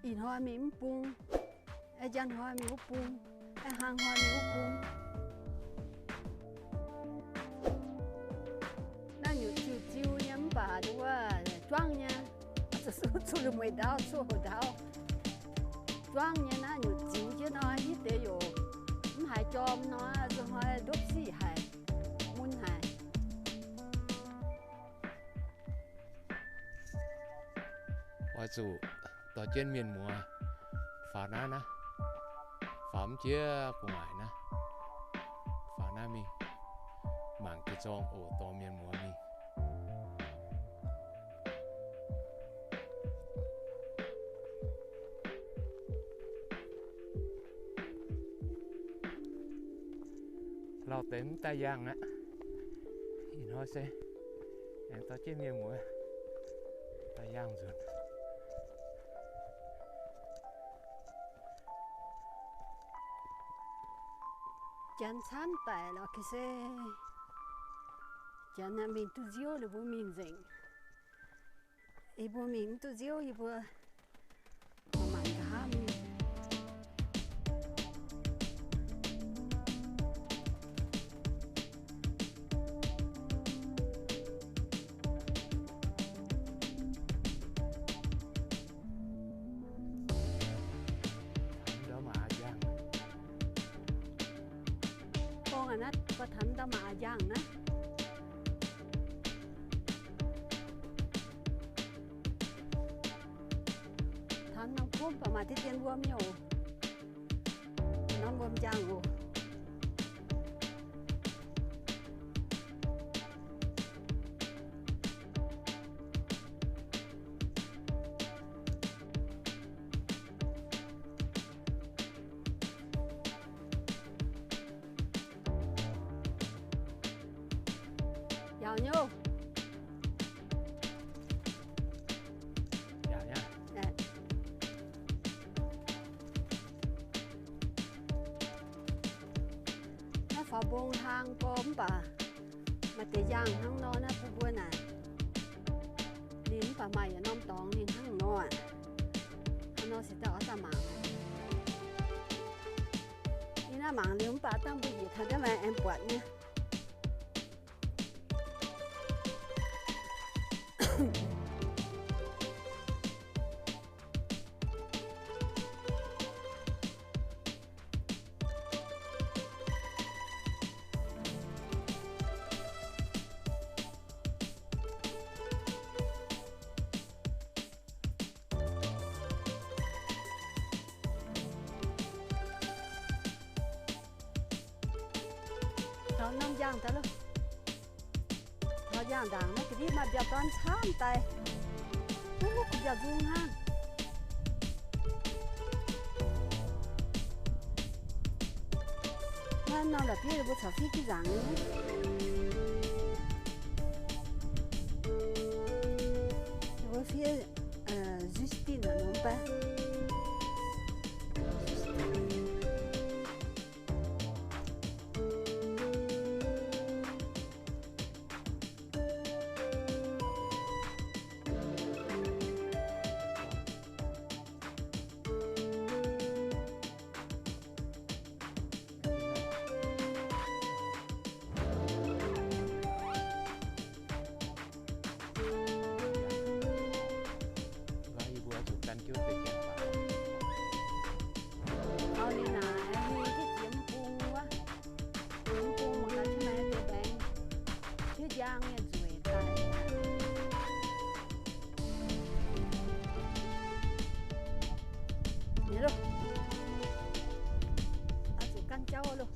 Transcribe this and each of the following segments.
in hoa mi pung ai jan hoa mi pung ai hang hoa mi pung那有就人把的话装呢，这是做了没到做不到，装呢那有就就那一得有，唔系จอมเนาะ就话都是系มุน系。ว่าจู่ต่อเจนเมียนมัวฝาหน้านะฝามเจี๊ยกูหมายนะฝาหน้ามีหมางกิจองโอต่อเมียนมัวมีเราเต็มตายางนะอีน้อยเซ่แอนต่อเจนเมียนมัวตายางสุดจันชันแต่เราคิดเซ่จันนั้นมีตุจิโอหรือบุมินเซิงอีบุมินตุจิโออีบัวมันก็ห้ามอันนั้นก็ทันตมาย่างนะทันน้ำพุ่มประมาณที่เตียนรวมอยู่น้ำรวมย่างอยู่ยาวnhiều dạ nha nè nó phá bông hang cốm bà mà để giang hang nó phụ buôn à nín bà mày ở nông tòng nín hang nó à hang nó sẽ tạo ra mạng nín là mạng nếu bà tăng bây giờ thật ra mà em quạt nha nó nông giang ta luôn nó giang đàng nó cái đi mà giờ toàn chán tay lúc giờ dung ha nó là phía bữa sau phía cái giang nữa bữa phía Justine là nó baกันจุดไปแก่ป่าเอานี่นะมีที่เสียมปุงวะเสียมปุงมันก็ใช่ไหมตัวแบงชื่อย่างเนี่ยสวยตายนี่ลูกเอาสุกันเจ้าลูก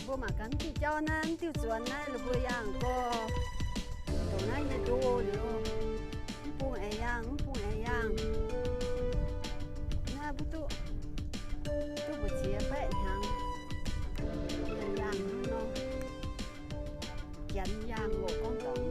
bố mà cắn thì cho nên tiêu chuẩn này là bữa yang có đồ này là đồ nữa bố ai yang na bố tu bố chia bẹ hàng yang nó chén yang ngộ con tổng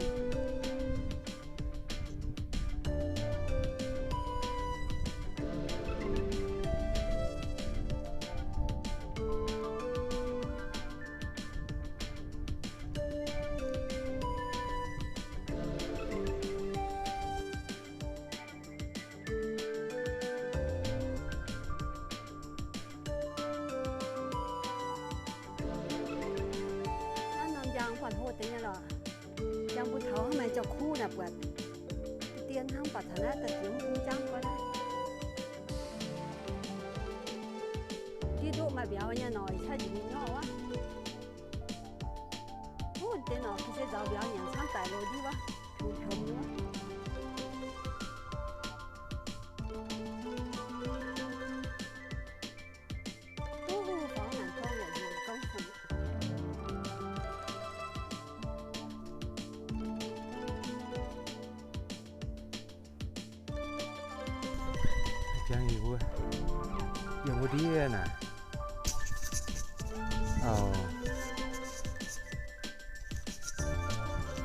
còn hô tính là trong bút thấu mà cho khu đập quạt tiên không bật thằng á tập tiếng cũng chẳng có đấy đi độ mà béo nhà nói sao chỉ nhỏ quá hôn tên nó cứ sẽ giáo béo nhà sáng tại rồi đi quá thùng thùng nữa Chẳng gì quá dùng một tí nè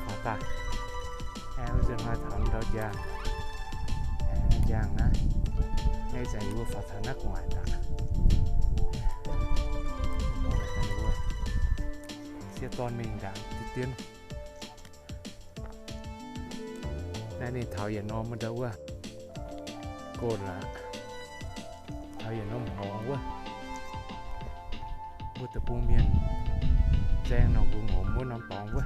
phá ta em dừng lại thẳng đó giang á ngay chạy vô phá thẳng nát ngoài ta nó là cái quá xe toàn mình đã tiên đây này thảo giờ nó mới đâu quá cô là thảo giờ nó hỏng quá mua từ buôn miền giang nào cũng ngủ muốn nắm bóng quá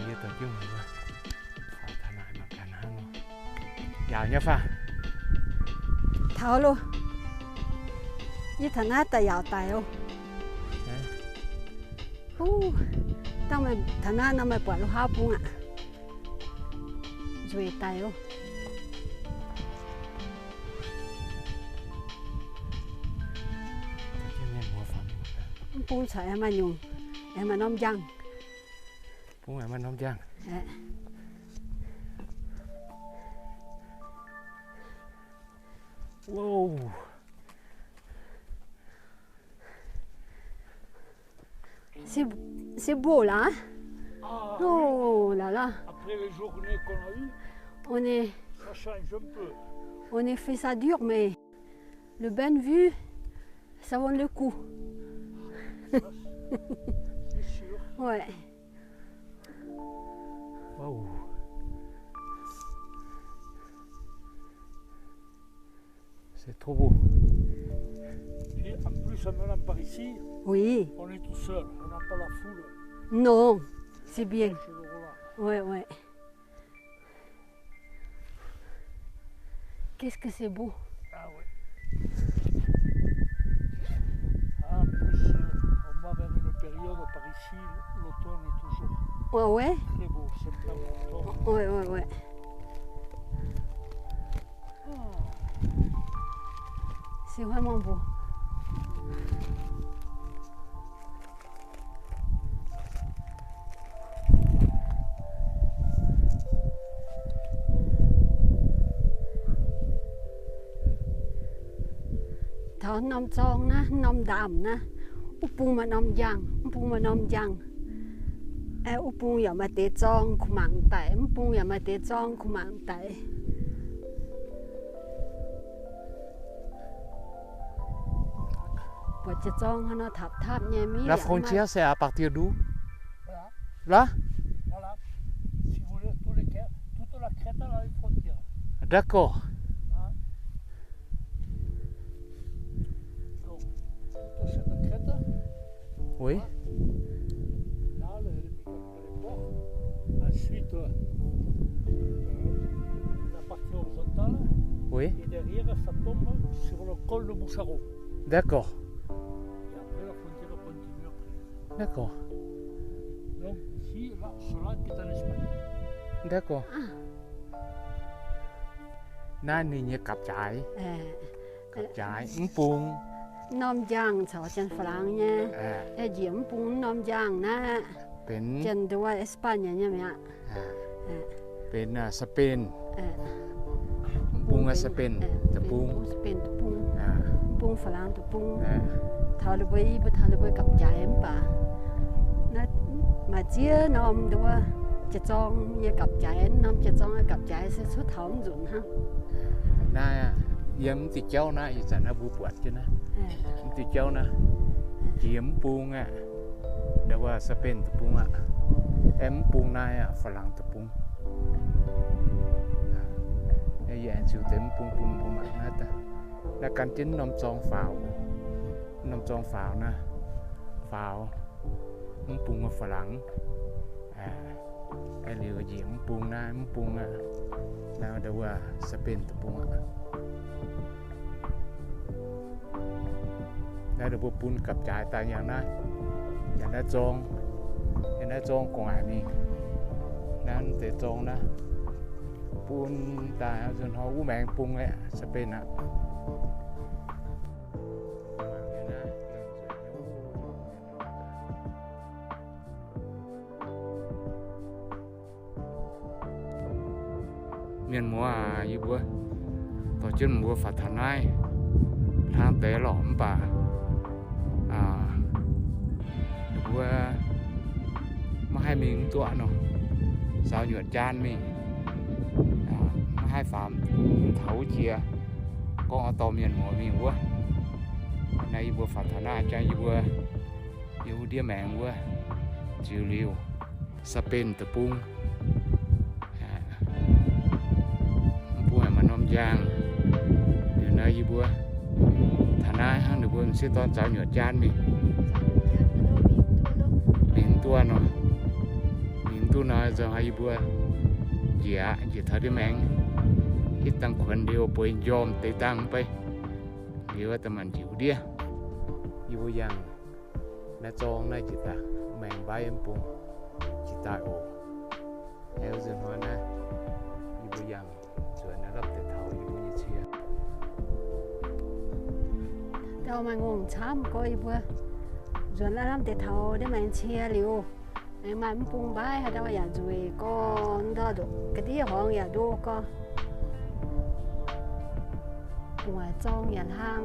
giờ tới chung rồi quá phải thằng này mà cả nó giàu nhá pha thảo luôn như thằng á tài giàu tài không tao mày thằng á nó mày bỏ lúc hao buông ạ rồi tài không buông sợ em mà nhung em mà nôm răng buông em mà nôm răng wow c'est beau là hein? Oh là là après les journées qu'on a eues ça change un peu on est fait ça dur mais le bain vue ça vaut le coup c'est sûr ouais wow c'est trop beau puis en plus en venant par ici oui on est tout seul on n'a pas la foule non c'est bien ouais ouais qu'est-ce que c'est beau ah ouais en plus on va vers une période par ici l'automne est toujours ouais très beau septembre octobre ouais c'est vraiment beau thở nằm tròn na nằm đàm na upung mà nằm giang upung giờ mà để tròn cũng mang tay upung giờ mà để tròn cũng mang tay và chỉ tròn nó tháp nhẹ mi la frontière c'est à partir d'où voilà là voilà si vous voulez toute la crête à la frontière d'accord cette crête oui là les ports ensuite la partie horizontale oui et derrière ça tombe sur le col de Boucharo d'accord et après la frontière continue après d'accord donc ici là ce lac est en Espagne d'accordนั่นนี่เนี่ยกับจ่ายupung น้ำยางชาวจันฝรั่งเนี่ยไอ้ยิ้มปุ้งน้ำยางนะเป็นจันตัวเอสปานเนี่ยมั้ยเป็นสเปนปุ้งสเปนตะปุ้งสเปนตะปุ้งปุ้งฝรั่งตะปุ้งทารุบอีบุทารุบอีกับใจเอ็มป่านะมาเจี๋ยน้ำตัวจะจองเนี่ยกับใจน้ำจะจองกับใจเสียสุดท้องจุนฮะน่ายิ้มติดเจ้านะอีสันอาบูปวดใช่ไหมติดเจ้านะยิ้มปุ้งเดี๋ยวว่าสเปนตะปุ้งเอ็มปุ้งนายฝรั่งตะปุ้งไอ้ยันชิวเต็มปุ้งปุ้งปุ้งมากนะแต่แล้วการจิ้นนมจองฝ่านะฝ่ามันปุ้งฝรั่งไอ้เรือยิ้มปุ้งนายมันปุ้งแล้วเดี๋ยวว่าสเปนตะปุ้งแล้วเดี๋ยวปุ้นกับจ่ายแต่อย่างนั้นจองของอันนี้นั่นแต่จองนะปุ้นแต่จนเขาอู้แมงปุ้งเลยสเปนเมียนมัวอยู่บัวต่อจนมัวฝัดทนายทางแต่หลอมป่าบัวมาให้มีตัวเนาะสาวหยวนจานมีมาให้ฟาร์มเถาเชียก็เอาต่อเมียนมัวมีบัวในบัวฝัดทนายใจบัวอยู่เดียแมงบัวจิวลิวสเปนตะปุ้งยางเดี๋ยวนาอยู่บัวฐานะห้างเดี๋ยวบัวซื้อตอนสาวหยดจานมีบินตัวเนาะบินตัวน้อยจะให้บัวเจี๋ยทอดแมงฮิตตั้งคนเดียวไปยอมตีตั้งไปเดี๋ยวแต่มันจิ๋วเดียอยู่ยังน่าจองน่าจิตาแมงใบเอ็มปุงจิตาโอเอลซึนหัวนะอยู่ยังส่วนนั้นรับแต่เท้าอยู่บนเชียเท้ามางงช้ำก็อีบัวส่วนนั้นรับแต่เท้าได้มาเชียลิวไอ้มันปุงใบให้เราอยากจุยก็ได้ดูกระดิ่งห้องอยากดูก็หัวจ้องอยากห้าง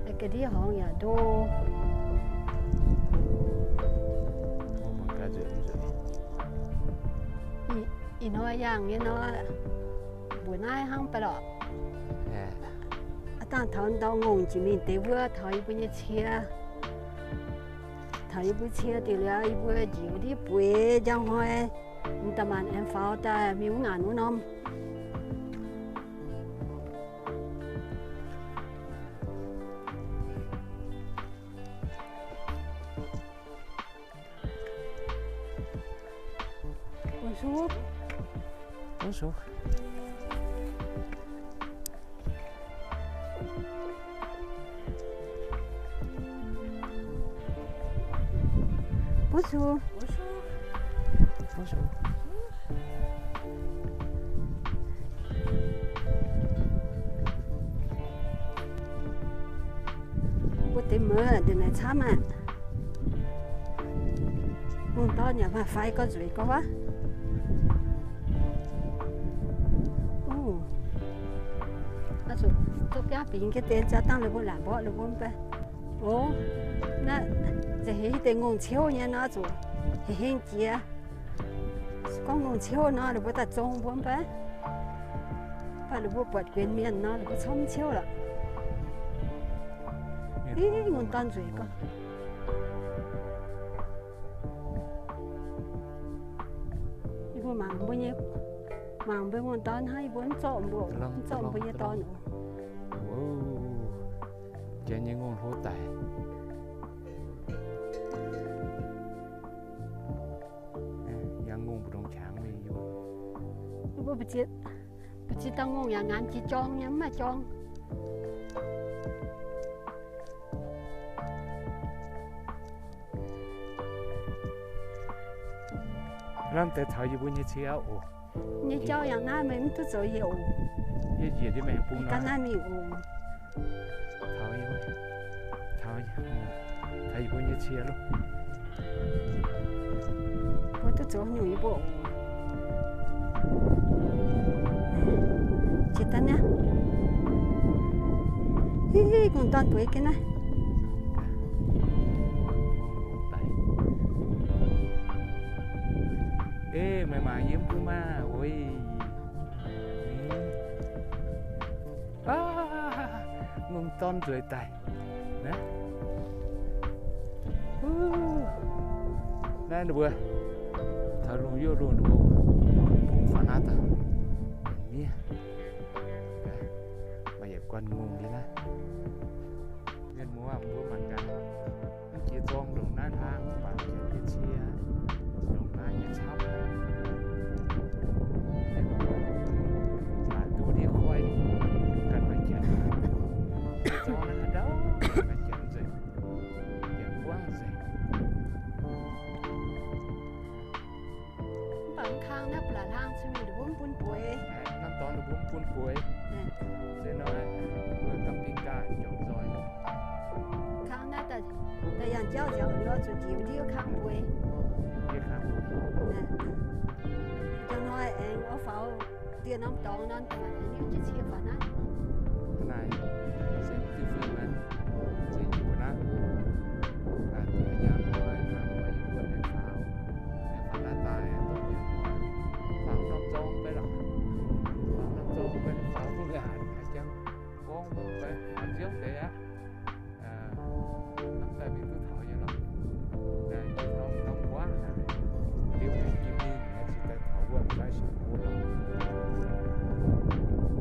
ไอ้กระดิ่งห้องอยากดูอีน้อยอย่างนี้น้อยบุญนายห้างไปหรอกตั้งทอนดองงจีมีเตวัวถอยไปเชียถอยไปเชียตีเหลืออีบัวจิ๋วที่ปุ๋ยจังห้อยตะมันแอมฟ้าแต่มีงานนู้นน้องBonjour. Bonjour. Bonjour. Bữa tiệm mưa từ này chăm à. Muốn to nhà mà phải có rủi có quá. Tôi kéo bình cái tên cho tăng được làm bỏ được không bé. Ồ, nó chỉ tên ngôn chiếu nha nó rồi, hình kia, có ngôn chiếu nó được bắt trông không bé. Và được bắt quyền miền nó được sống chiếu rồi. Ý ngôn tan rồi con. Ibu mang bao nhiêu, mang bao ngôn tan hay bốn trộm bao nhiêu ton nữa. Cho những ngôn hố tài yang ngôn bụng tráng mi vô bố bịch tao ngôn nhà ngán chỉ tròn nhắm mà tròn làmแต่thảo gì bún như chéo như trâuอย่างนั้นmình tôi rồi hiểu gì đi mẹ bún cáiนั้นmình thảo như vậy thầy bố như chia luôn bố tôi chỗ nhủi bộ chị ta nè hi còn toàn tuổi cái này ê mày mà yếm cứ ma ôi ngông ton rồi tay nè nè được thở luôn vô luôn được bụng phản át à mía bây giờ quan ngông đi nè nhân mua ăn bữa mặt cả chia toang đồng nát hang bạn chia chia đồng nát như chắp là tôi đi khoai cần phải chén cho nó đâu phải chén gì chén quăng gì bảng khang nắp là hang xem được bốn bốn tuổi năm toán được bốn cuốn cuối thế nó với camping car chọn rồi khang nắpแต่อย่างเจ้าเจ้าเรือจุดจิ๋วที่ข้างป่วยจังน้อยเองเอาเฝ้าเตียน้ำตองนั่นแต่อันนี้จะเชียร์ฝันนะขนาดเส้นที่ฟิล์มนั้นเส้นอยู่นะอาจจะยามน้อยน้ำไว้อยู่บนในเฝ้าในฝันหน้าตายตรงนี้เฝ้าน้ำจงไปหรอกเฝ้าน้ำจงไปเฝ้าผู้ใหญ่อาจจะก้องไปอาจจะเสียtại vì tôi thở như là này nóng quá nếu em kim đi nó chỉ tại thở qua cái sự khô lắm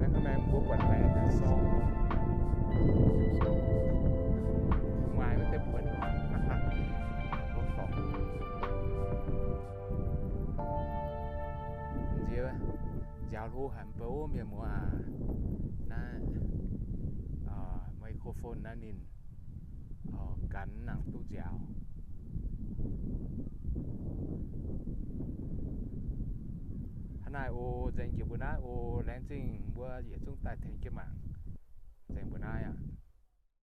nên hôm nay bố quần vẻ là so ngoài với tên quần bố phòng gì vậy giáo lưu hẳn bố miền mùa na microphone na nín cắn nặng tu dẻo hôm nay ô dành kiểu bữa nay ô lén trình bữa gì chúng ta thành cái mạng dành bữa nay à